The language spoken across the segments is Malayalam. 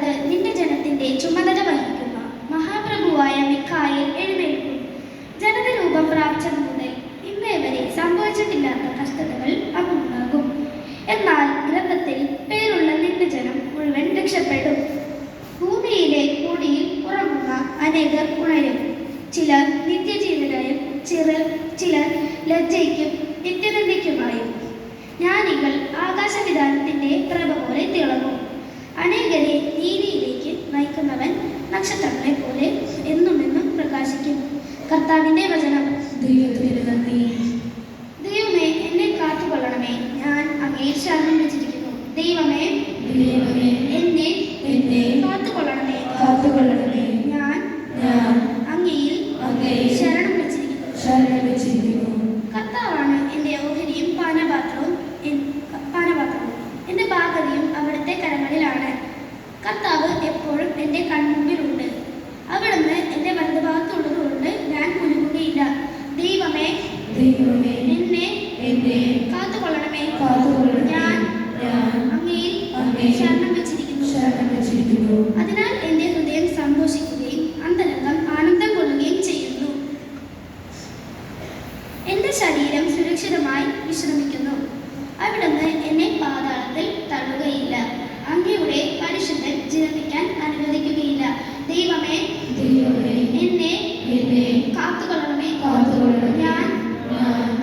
കാലത്ത് നിന്റെ ജനത്തിന്റെ ചുമതല വഹിക്കുന്ന മഹാപ്രഭുവായ മിഖായേൽ എഴുന്നേൽക്കും. ജനത രൂപം പ്രാപിച്ചത് മുതൽ ഇന്നേ വരെ സംഭവിച്ചിട്ടില്ലാത്ത കഷ്ടതകൾ അങ്ങുണ്ടാകും. എന്നാൽ ഗ്രന്ഥത്തിൽ പേരുള്ള നിന്റെ ജനം മുഴുവൻ രക്ഷപ്പെടും. ഭൂമിയിലെ കൂടിയിൽ ഉറങ്ങുന്ന അനേകർ ഉണരും. ചിലർ നിത്യജീവനായും ചിലർ ലജ്ജയ്ക്കും നിത്യനിന്ദയ്ക്കുമായും. ജ്ഞാനികൾ ആകാശവിധാനത്തിന്റെ പ്രഭ പോലെ തിളങ്ങും. അനേകരെ നീതിയിലേക്ക് നയിക്കുന്നവൻ നക്ഷത്രങ്ങളെ പോലെ എന്നുമെന്നും പ്രകാശിക്കും. കർത്താവിന്റെ വചനം. ദൈവമേ, എന്നെ കാത്തുകൊള്ളണമേ, ഞാൻ അങ്ങയിൽ ശരണം വെച്ചിരിക്കുന്നു. ദൈവമേ, എന്നെ കാത്തുകൊള്ളണമേ, ഞാൻ അങ്ങയിൽ ശരണം വെച്ചിരിക്കുന്നു. കർത്താവാണ് എൻ്റെ ഓഹരിയും പാനപാത്രവും. എൻ്റെ ഭാഗതയും അവിടുത്തെ കരങ്ങളിലാണ്. കർത്താവ് എപ്പോഴും എൻ്റെ കൺമുമ്പിലുണ്ട്. അവിടുന്ന് എൻ്റെ വലതുഭാഗത്തുള്ളതുകൊണ്ട് ഞാൻ കുലുങ്ങുകയില്ല. ദൈവമേ, എന്നെ കാത്തുകൊള്ളണമേ, ഞാൻ അങ്ങയിൽ ശരണം വെച്ചിരിക്കുന്നു. അതിനാൽ എൻ്റെ ഹൃദയം സന്തോഷിക്കുകയും അന്തരംഗം ആനന്ദം കൊള്ളുകയും ചെയ്യുന്നു. എൻ്റെ ശരീരം സുരക്ഷിതമായി വിശ്രമിക്കുന്നു. അവിടുന്ന് എന്നെ പാതാളത്തിൽ തള്ളുകയില്ല. അങ്ങയുടെ പരിശുദ്ധൻ ജീർണിക്കാൻ അനുവദിക്കുകയില്ല. ദൈവമേ, എന്നെ കാത്തുകൊള്ളണമേ, ഞാൻ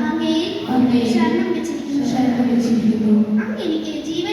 അങ്ങയിൽ ശരണം വെച്ചിരിക്കുന്നു. അങ്ങ് എനിക്ക് ജീവൻ